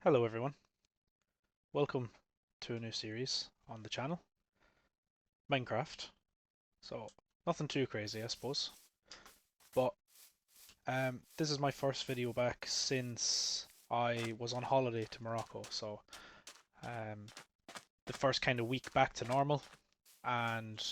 Hello everyone, welcome to a new series on the channel, Minecraft. So, nothing too crazy I suppose, but this is my first video back since I was on holiday to Morocco, so um, the first kind of week back to normal, and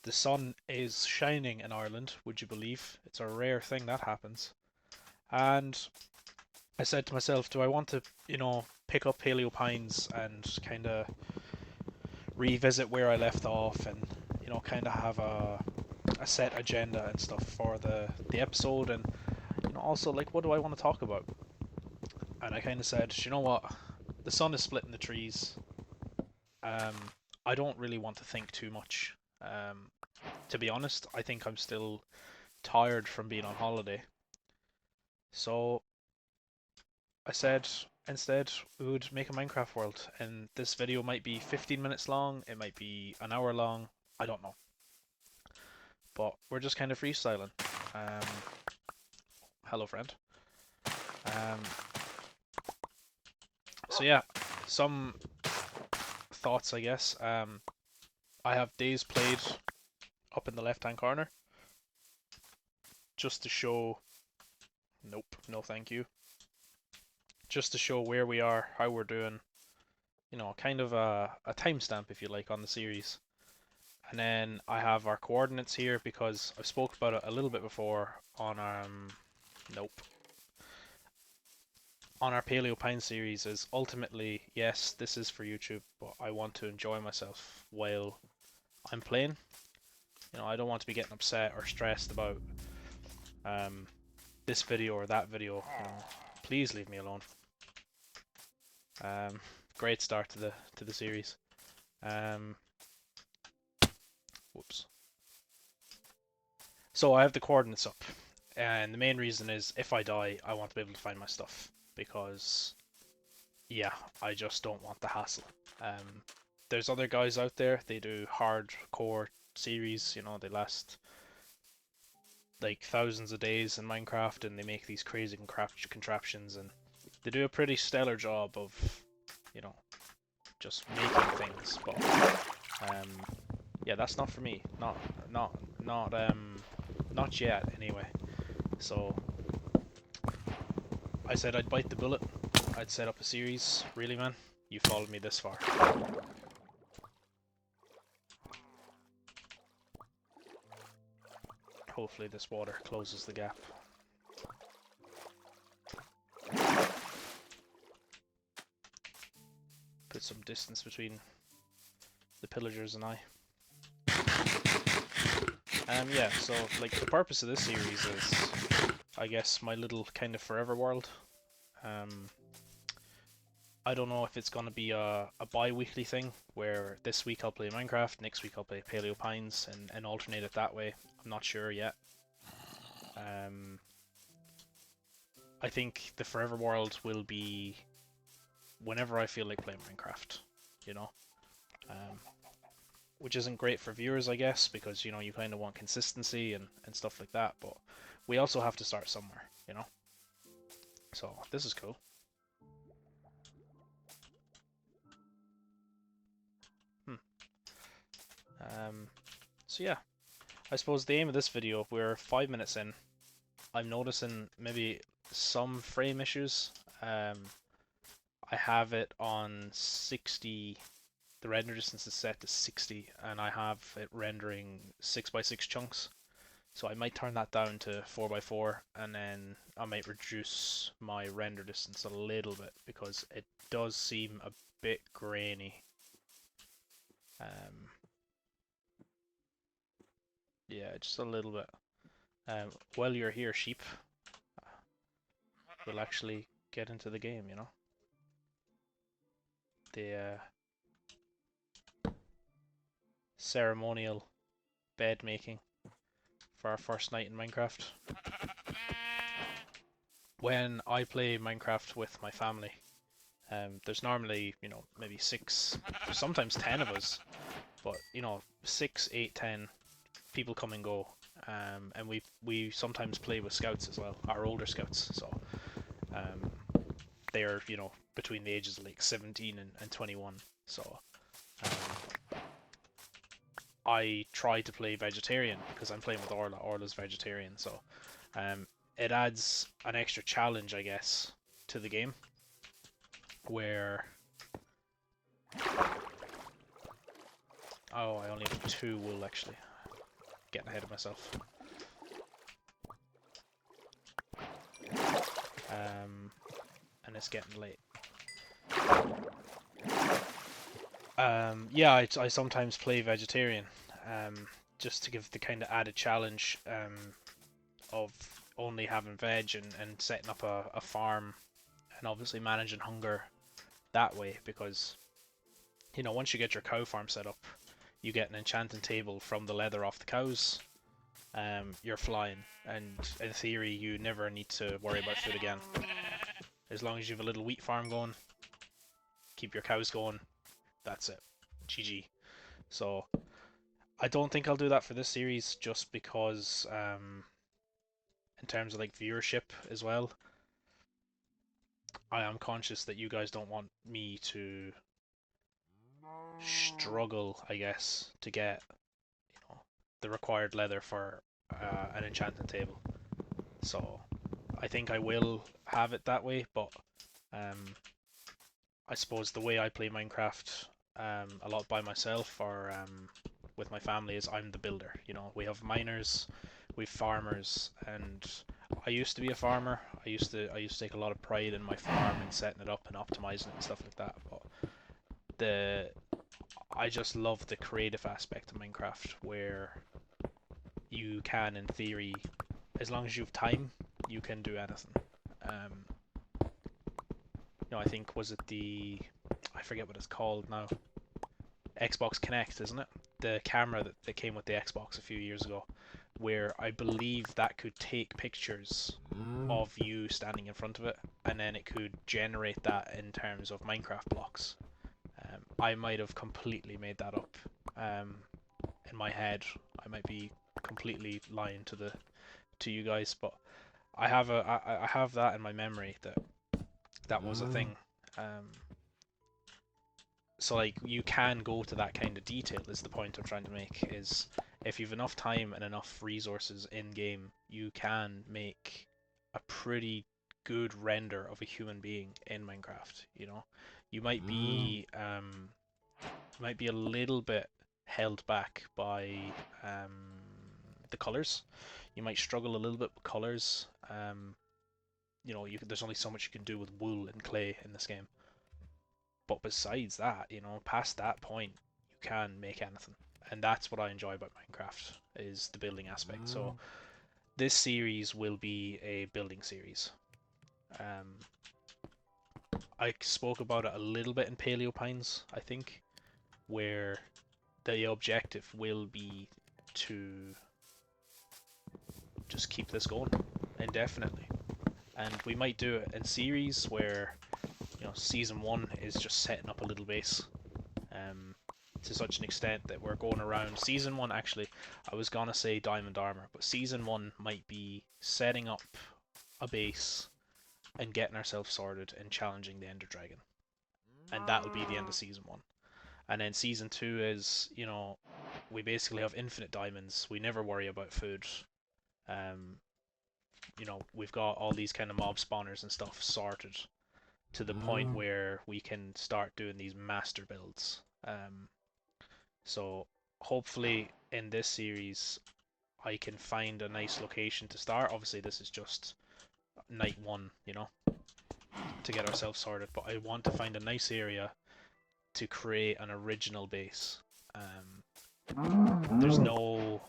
the sun is shining in Ireland, would you believe? It's a rare thing that happens. And I said to myself, do I want to, pick up Paleo Pines and kind of revisit where I left off and kind of have a set agenda and stuff for the episode, and also like what do I want to talk about? And I kind of said, you know what, the sun is splitting the trees. um I don't really want to think too much. To be honest, I think I'm still tired from being on holiday, so I said instead we would make a Minecraft world, and this video might be 15 minutes long, it might be an hour long, I don't know, but we're just kind of freestyling. Um, Hello, friend. Um, so yeah, some thoughts, I guess. I have days played up in the left-hand corner, just to show. Nope, no, thank you. Just to show where we are, how we're doing. Kind of a timestamp, if you like, on the series. And then I have our coordinates here because I've spoke about it a little bit before on nope, on our Paleo Pine series. Is ultimately, yes, this is for YouTube, but I want to enjoy myself while I'm playing. I don't want to be getting upset or stressed about um, this video or that video. Please leave me alone. Um, Great start to the series. Whoops. So I have the coordinates up, and the main reason is if I die, I want to be able to find my stuff because, yeah, I just don't want the hassle. There's other guys out there. They do hardcore series. They last like thousands of days in Minecraft, and they make these crazy contraptions, and they do a pretty stellar job of, just making things. But yeah, that's not for me. Not yet, anyway. So I said I'd bite the bullet. I'd set up a series. Really, man? You followed me this far. Hopefully this water closes the gap. Put some distance between the pillagers and I. Yeah, so like the purpose of this series is, I guess, my little kind of forever world. I don't know if it's gonna be a bi-weekly thing where this week I'll play Minecraft, next week I'll play Paleo Pines, and alternate it that way. I'm not sure yet. I think the forever world will be whenever I feel like playing Minecraft, you know? Which isn't great for viewers, I guess, because, you kind of want consistency and stuff like that, but we also have to start somewhere, So, this is cool. So yeah, I suppose the aim of this video, we're 5 minutes in. I'm noticing maybe some frame issues. I have it on 60, the render distance is set to 60, and I have it rendering 6x6 chunks. So I might turn that down to 4x4, and then I might reduce my render distance a little bit because it does seem a bit grainy. Yeah, just a little bit. While you're here, sheep, we'll actually get into the game, The ceremonial bed making for our first night in Minecraft. When I play Minecraft with my family, there's normally, maybe 6, sometimes 10 of us, but, 6, 8, 10 people come and go. And we sometimes play with scouts as well, our older scouts, so they're, between the ages of like 17 and 21. So I try to play vegetarian because I'm playing with Orla. Orla's vegetarian, so it adds an extra challenge, I guess, to the game where I only have 2 wool actually. Getting ahead of myself. And it's getting late. Yeah, I sometimes play vegetarian, just to give the kind of added challenge of only having veg and setting up a farm and obviously managing hunger that way, because you know, once you get your cow farm set up, you get an enchanting table from the leather off the cows. You're flying, and in theory you never need to worry about food again. As long as you have a little wheat farm going, keep your cows going, that's it. GG. So I don't think I'll do that for this series, just because in terms of like viewership as well, I am conscious that you guys don't want me to struggle, I guess, to get, you know, the required leather for an enchanting table. So I think I will have it that way, but I suppose the way I play Minecraft a lot by myself or with my family is I'm the builder. You know, we have miners, we have farmers, and I used to be a farmer. I used to take a lot of pride in my farm and setting it up and optimizing it and stuff like that. But I just love the creative aspect of Minecraft, where you can, in theory, as long as you have time, you can do anything. You know, I think, was it I forget what it's called now. Xbox Kinect, isn't it? The camera that came with the Xbox a few years ago, where I believe that could take pictures of you standing in front of it, and then it could generate that in terms of Minecraft blocks. I might have completely made that up in my head. I might be completely lying to you guys, but I have that in my memory that was a thing. So like, you can go to that kind of detail, is the point I'm trying to make, is if you've enough time and enough resources in game, you can make a pretty good render of a human being in Minecraft, you know. You might be a little bit held back by the colors. You might struggle a little bit with colors. You know, there's only so much you can do with wool and clay in this game. But besides that, you know, past that point, you can make anything. And that's what I enjoy about Minecraft, is the building aspect. So this series will be a building series. I spoke about it a little bit in Paleo Pines, I think, where the objective will be to just keep this going indefinitely. And we might do it in series where, you know, season 1 is just setting up a little base to such an extent that we're going around. Season 1, actually, I was gonna say diamond armor, but season 1 might be setting up a base and getting ourselves sorted and challenging the Ender Dragon. And that'll be the end of season 1. And then season 2 is, you know, we basically have infinite diamonds. We never worry about food. You know, we've got all these kind of mob spawners and stuff sorted to the point where we can start doing these master builds. So hopefully in this series I can find a nice location to start. Obviously this is just night 1, you know, to get ourselves sorted, but I want to find a nice area to create an original base. There's no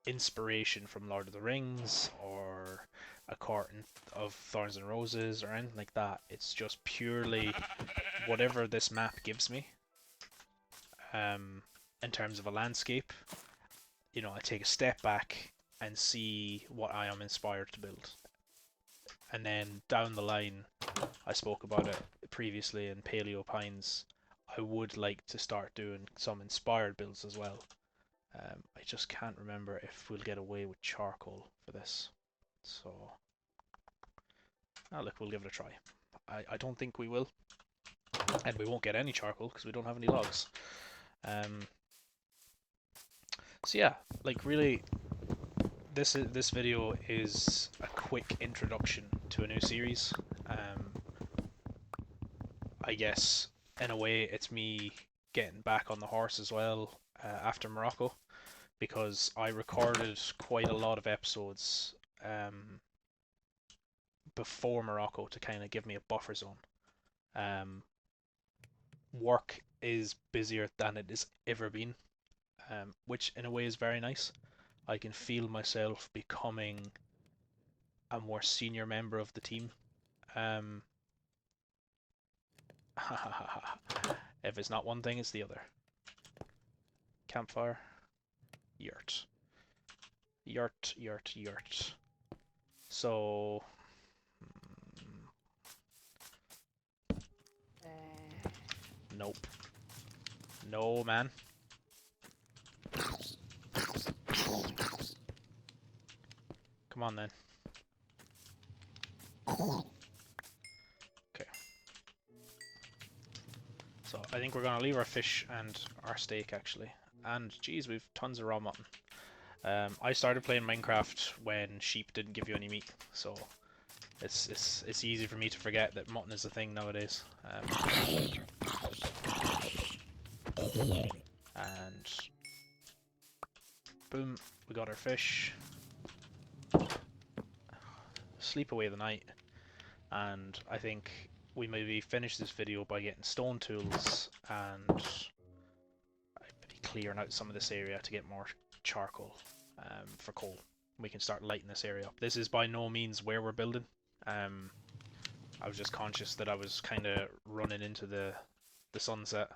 inspiration from Lord of the Rings or A Court of Thorns and Roses or anything like that. It's just purely whatever this map gives me. In terms of a landscape, you know, I take a step back and see what I am inspired to build. And then down the line, I spoke about it previously in Paleo Pines, I would like to start doing some inspired builds as well. I just can't remember if we'll get away with charcoal for this. So, look, we'll give it a try. I don't think we will, and we won't get any charcoal because we don't have any logs. Um, so yeah, like really, this video is a quick introduction to a new series. I guess in a way it's me getting back on the horse as well after Morocco, because I recorded quite a lot of episodes before Morocco to kind of give me a buffer zone. Um, Work is busier than it has ever been, which in a way is very nice. I can feel myself becoming a more senior member of the team. Um, if it's not one thing, it's the other. Campfire, yurt, yurt, yurt, yurt. So, nope, no man. Come on then. Okay. So I think we're gonna leave our fish and our steak actually. And geez, we've tons of raw mutton. I started playing Minecraft when sheep didn't give you any meat, so it's easy for me to forget that mutton is a thing nowadays. And boom, we got our fish. Sleep away the night, and I think we maybe finish this video by getting stone tools and maybe clearing out some of this area to get more charcoal for coal. We can start lighting this area up. This is by no means where we're building. I was just conscious that I was kind of running into the sunset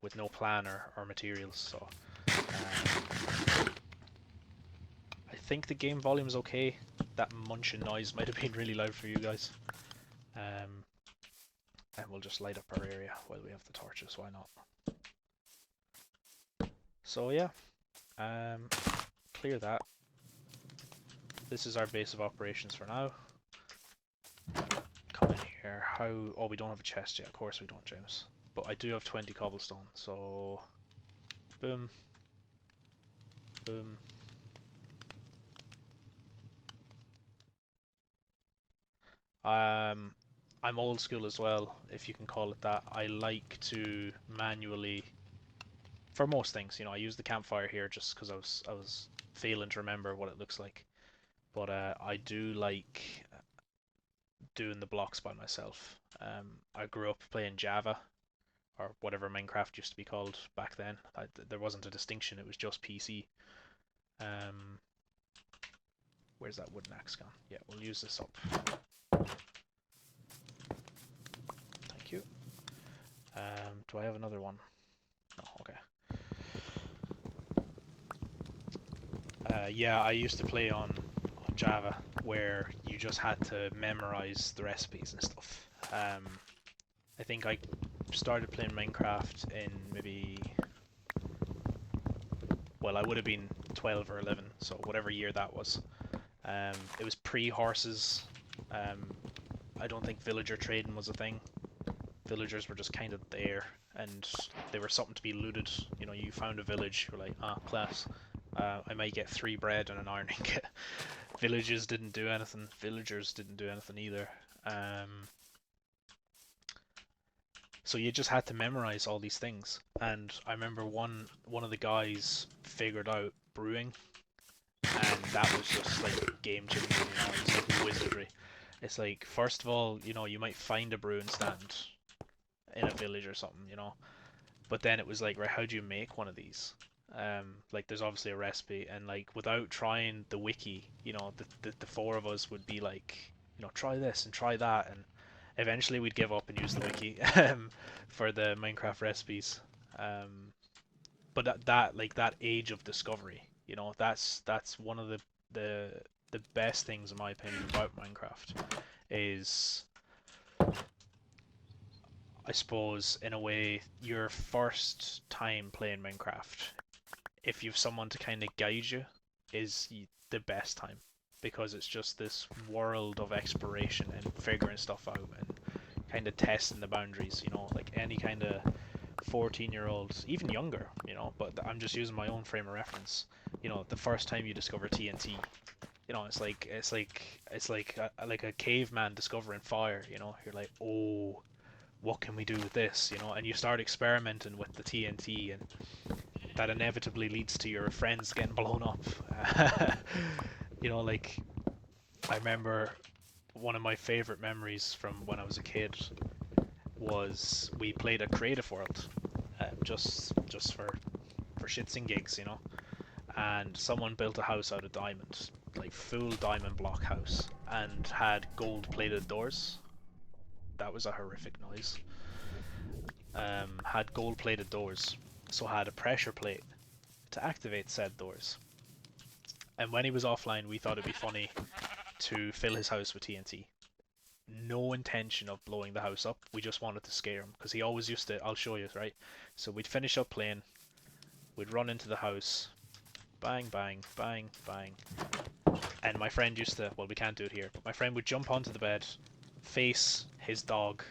with no plan or materials, so I think the game volume is okay. That munching noise might have been really loud for you guys. And we'll just light up our area while we have the torches, why not? So yeah, clear that. This is our base of operations for now. Come in here. How? Oh, we don't have a chest yet. Of course we don't, James. But I do have 20 cobblestone, so boom, boom. I'm old school as well, if you can call it that. I like to manually, for most things, you know, I use the campfire here just because I was failing to remember what it looks like. But I do like doing the blocks by myself. I grew up playing Java, or whatever Minecraft used to be called back then. There wasn't a distinction, it was just PC. Where's that wooden axe gone? Yeah, we'll use this up. Thank you. Do I have another one? No, okay. Yeah, I used to play on Java where you just had to memorize the recipes and stuff. I think I started playing Minecraft in maybe, well, I would have been 12 or 11, so whatever year that was. It was pre-horses. I don't think villager trading was a thing. Villagers were just kind of there, and they were something to be looted. You know, you found a village, you're like, ah, class. I might get 3 bread and an iron ingot. Villagers didn't do anything. Villagers didn't do anything either. So you just had to memorize all these things. And I remember one of the guys figured out brewing, and that was just like game changing. You know, it's like wizardry. It's like, first of all, you know, you might find a brewing stand in a village or something, you know, but then it was like, right, how do you make one of these? Like there's obviously a recipe, and like without trying the wiki, you know, the 4 of us would be like, you know, try this and try that, and eventually we'd give up and use the wiki for the Minecraft recipes. But that like that age of discovery, you know, that's one of the best things in my opinion about Minecraft is, I suppose, in a way, your first time playing Minecraft, if you've someone to kind of guide you, is the best time. because it's just this world of exploration and figuring stuff out and kind of testing the boundaries, like any kind of 14-year-olds, even younger, but I'm just using my own frame of reference. The first time you discover TNT, it's like a caveman discovering fire, You're like, "Oh, what can we do with this?" And you start experimenting with the TNT, and that inevitably leads to your friends getting blown up. Like I remember one of my favorite memories from when I was a kid was we played a creative world, just for shits and gigs, and someone built a house out of diamond, like full diamond block house, and had gold plated doors. That was a horrific noise. Had gold plated doors, so had a pressure plate to activate said doors. And when he was offline, we thought it'd be funny to fill his house with TNT. No intention of blowing the house up. We just wanted to scare him because he always used to. I'll show you, right? So we'd finish up playing. We'd run into the house. Bang, bang, bang, bang. And my friend used to. Well, we can't do it here, but my friend would jump onto the bed, face his dog,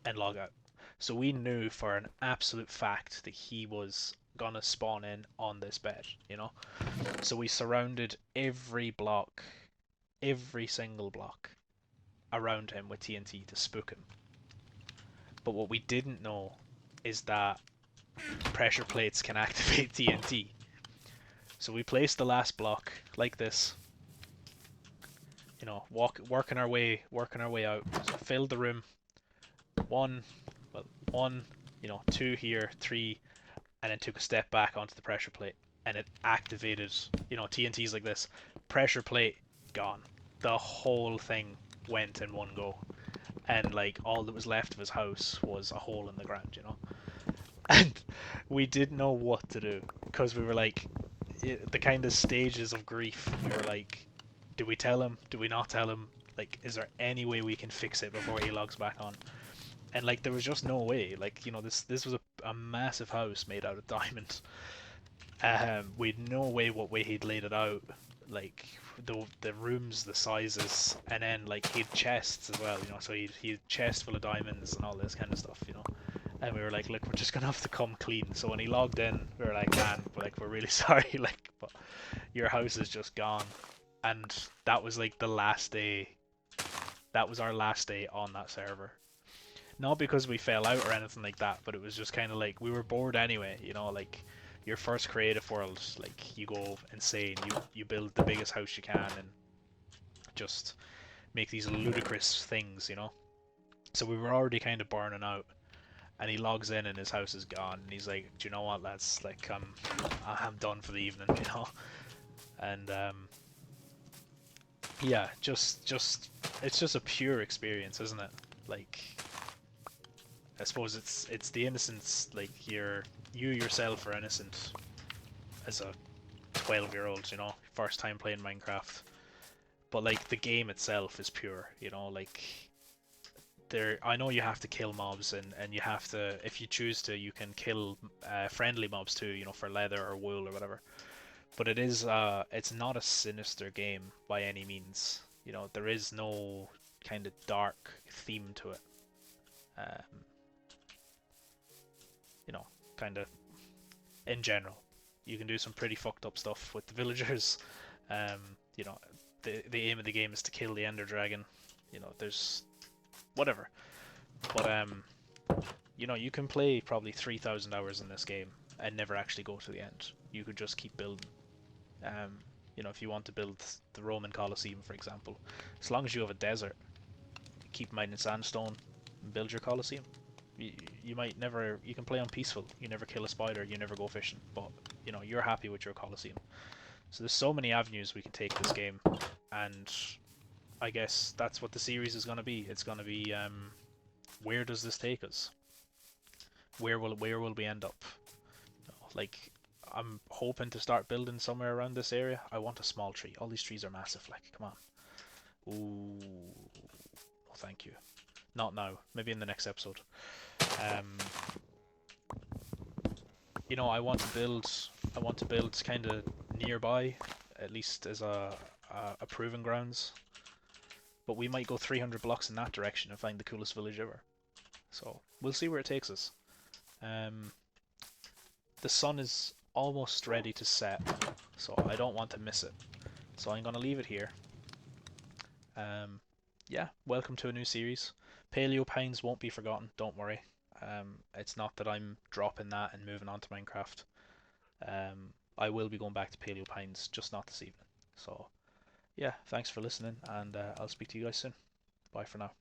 and log out. So we knew for an absolute fact that he was gonna spawn in on this bed, So we surrounded every single block around him with TNT to spook him. But what we didn't know is that pressure plates can activate TNT. So we placed the last block like this, working our way out. So filled the room. One, two here, three, and then took a step back onto the pressure plate, and it activated. TNT's like this. Pressure plate gone. The whole thing went in one go, and like all that was left of his house was a hole in the ground, And we didn't know what to do because we were like, the kind of stages of grief. We were like, do we tell him? Do we not tell him? Like, is there any way we can fix it before he logs back on? And like, there was just no way. Like, this was a massive house made out of diamond. We'd no way he'd laid it out. Like the rooms, the sizes, and then like he'd chests as well. So he'd chest full of diamonds and all this kind of stuff. And we were like, look, we're just gonna have to come clean. So when he logged in, we were like, man, we're really sorry, but your house is just gone. And that was like the last day. That was our last day on that server. Not because we fell out or anything like that, but it was just kind of like we were bored anyway. Like your first creative world, like you go insane. You build the biggest house you can and just make these ludicrous things. So we were already kind of burning out. And he logs in and his house is gone. And he's like, "Do you know what, lads? Like, I'm done for the evening, And yeah, just it's just a pure experience, isn't it? Like, I suppose it's the innocence. Like, you yourself are innocent as a 12-year-old, first time playing Minecraft. But like the game itself is pure, like. I know you have to kill mobs and you have to, if you choose to, you can kill friendly mobs too, for leather or wool or whatever. But it's not a sinister game by any means. There is no kind of dark theme to it. Um, kind of in general, you can do some pretty fucked up stuff with the villagers. The aim of the game is to kill the Ender Dragon. There's whatever. But you can play probably 3,000 hours in this game and never actually go to the end. You could just keep building. If you want to build the Roman Colosseum, for example, as long as you have a desert, keep mining sandstone and build your Colosseum. You might never. You can play on peaceful. You never kill a spider. You never go fishing. But you're happy with your Colosseum. So there's so many avenues we can take this game, and I guess that's what the series is going to be. It's going to be where does this take us? Where will we end up? Like, I'm hoping to start building somewhere around this area. I want a small tree. All these trees are massive. Like, come on. Ooh, oh, thank you. Not now. Maybe in the next episode. I want to build kind of nearby, at least as a a proving grounds, but we might go 300 blocks in that direction and find the coolest village ever. So we'll see where it takes us. The sun is almost ready to set, so I don't want to miss it. So I'm gonna leave it here. Yeah, welcome to a new series. Paleo Pines won't be forgotten, don't worry. It's not that I'm dropping that and moving on to Minecraft. I will be going back to Paleo Pines, just not this evening. So, yeah, thanks for listening, and I'll speak to you guys soon. Bye for now.